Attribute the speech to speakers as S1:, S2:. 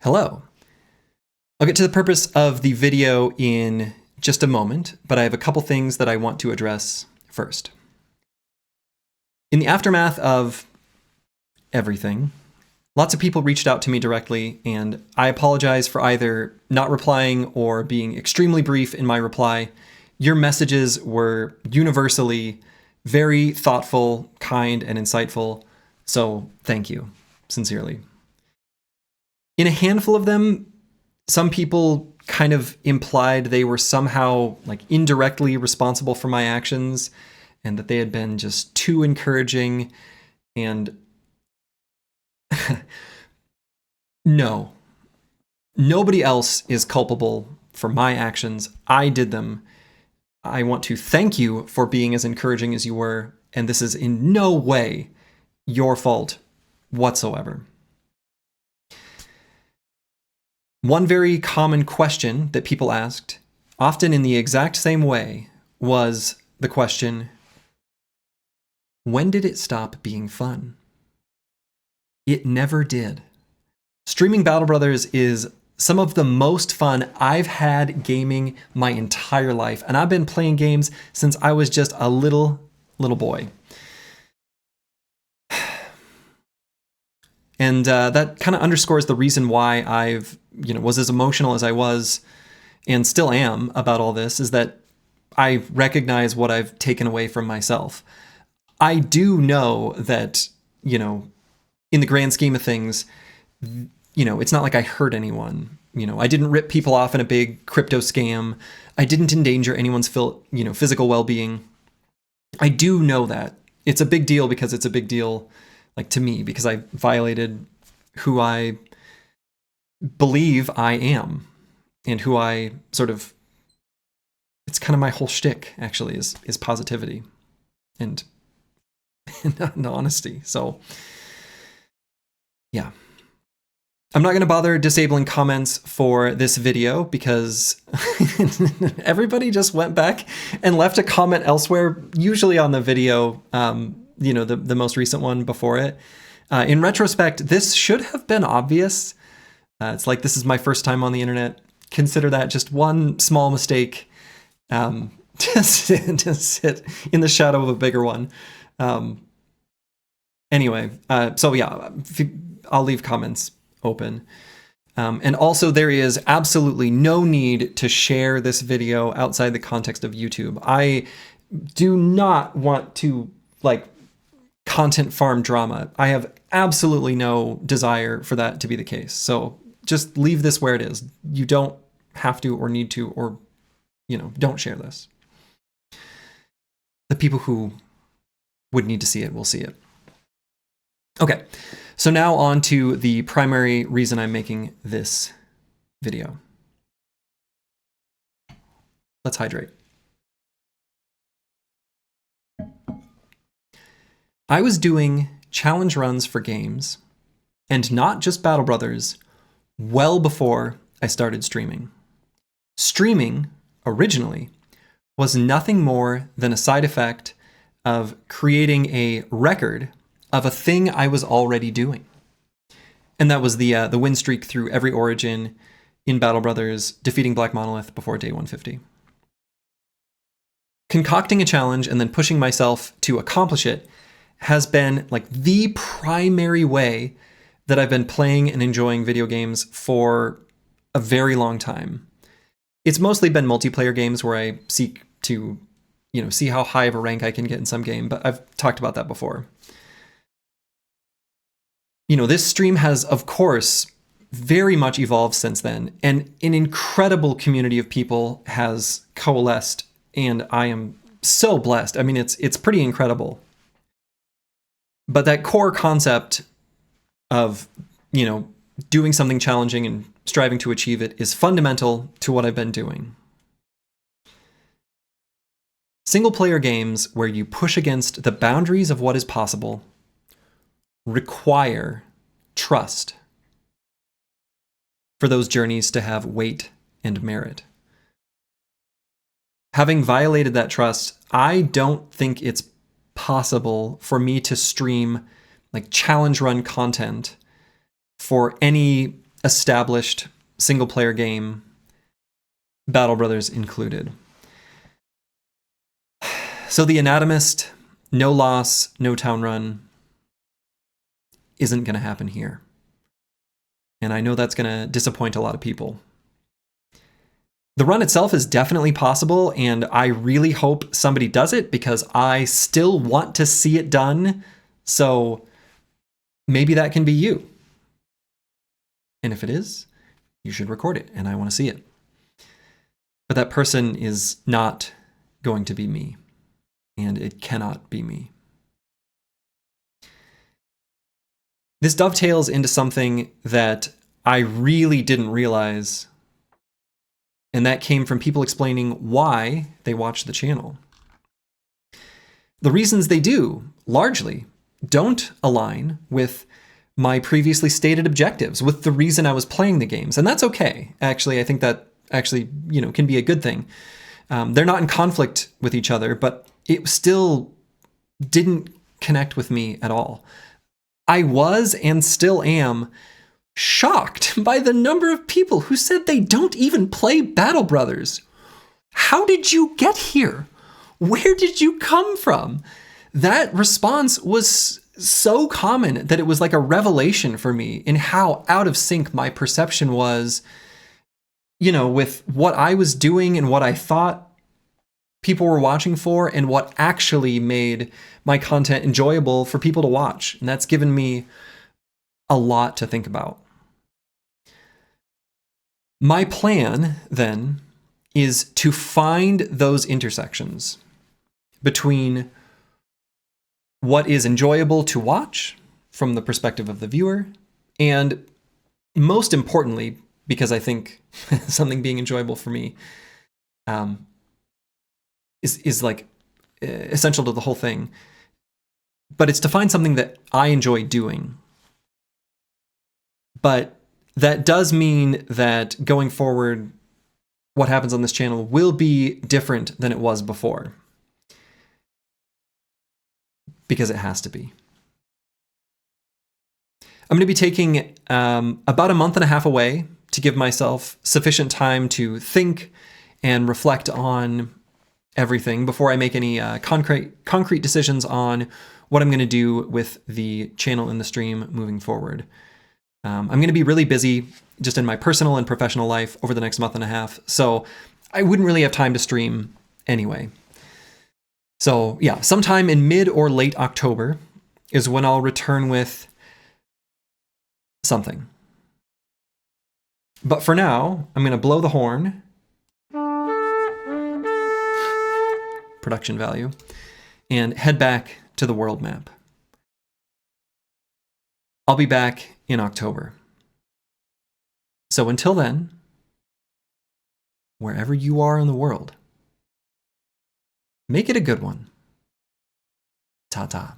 S1: Hello. I'll get to the purpose of the video in just a moment, but I have a couple things that I want to address first. In the aftermath of everything, lots of people reached out to me directly, and I apologize for either not replying or being extremely brief in my reply. Your messages were universally very thoughtful, kind, and insightful, so thank you, sincerely. In a handful of them, some people kind of implied they were somehow indirectly responsible for my actions and that they had been just too encouraging. And no, nobody else is culpable for my actions. I did them. I want to thank you for being as encouraging as you were, and this is in no way your fault whatsoever. One very common question that people asked, often in the exact same way, was the question, when did it stop being fun? It never did. Streaming Battle Brothers is some of the most fun I've had gaming my entire life, and I've been playing games since I was just a little boy. And that kind of underscores the reason why I've was as emotional as I was and still am about all this, is that I recognize what I've taken away from myself. I do know that, in the grand scheme of things, it's not like I hurt anyone. I didn't rip people off in a big crypto scam. I didn't endanger anyone's physical well-being. I do know that. It's a big deal because it's a big deal to me, because I violated who I believe I am and who I it's kind of my whole shtick, actually, is positivity and honesty. So yeah, I'm not going to bother disabling comments for this video because everybody just went back and left a comment elsewhere, usually on the video, the most recent one before it. In retrospect, this should have been obvious. It's like, this is my first time on the internet. Consider that just one small mistake to sit in the shadow of a bigger one. Anyway, so yeah, I'll leave comments open. And also, there is absolutely no need to share this video outside the context of YouTube. I do not want to content farm drama. I have absolutely no desire for that to be the case. So just leave this where it is. You don't have to or need to, or, don't share this. The people who would need to see it will see it. Okay, so now on to the primary reason I'm making this video. Let's hydrate. I was doing challenge runs for games, and not just Battle Brothers, well before I started streaming. Streaming, originally, was nothing more than a side effect of creating a record of a thing I was already doing. And that was the win streak through every origin in Battle Brothers, defeating Black Monolith before day 150. Concocting a challenge and then pushing myself to accomplish it has been the primary way that I've been playing and enjoying video games for a very long time. It's mostly been multiplayer games where I seek to, see how high of a rank I can get in some game, but I've talked about that before. This stream has, of course, very much evolved since then, and an incredible community of people has coalesced, and I am so blessed. I mean, it's pretty incredible. But that core concept of, doing something challenging and striving to achieve it is fundamental to what I've been doing. Single-player games where you push against the boundaries of what is possible require trust for those journeys to have weight and merit. Having violated that trust, I don't think it's possible for me to stream challenge run content for any established single-player game, Battle Brothers included. So the Anatomist, no loss, no town run, isn't going to happen here. And I know that's going to disappoint a lot of people. The run itself is definitely possible, and I really hope somebody does it because I still want to see it done. So maybe that can be you. And if it is, you should record it, and I want to see it. But that person is not going to be me, and it cannot be me. This dovetails into something that I really didn't realize, and that came from people explaining why they watch the channel. The reasons they do, largely, don't align with my previously stated objectives, with the reason I was playing the games, and that's okay. Actually, I think that actually, can be a good thing. They're not in conflict with each other, but it still didn't connect with me at all. I was and still am shocked by the number of people who said they don't even play Battle Brothers. How did you get here? Where did you come from? That response was so common that it was like a revelation for me in how out of sync my perception was, with what I was doing and what I thought people were watching for and what actually made my content enjoyable for people to watch. And that's given me a lot to think about. My plan, then, is to find those intersections between what is enjoyable to watch from the perspective of the viewer, and most importantly, because I think something being enjoyable for me is like essential to the whole thing, but it's to find something that I enjoy doing. But that does mean that going forward, what happens on this channel will be different than it was before. Because it has to be. I'm going to be taking about a month and a half away to give myself sufficient time to think and reflect on everything before I make any concrete decisions on what I'm going to do with the channel and the stream moving forward. I'm going to be really busy just in my personal and professional life over the next month and a half, so I wouldn't really have time to stream anyway. So yeah, sometime in mid or late October is when I'll return with something. But for now, I'm going to blow the horn, production value, and head back to the world map. I'll be back in October. So until then, wherever you are in the world, make it a good one. Ta-ta.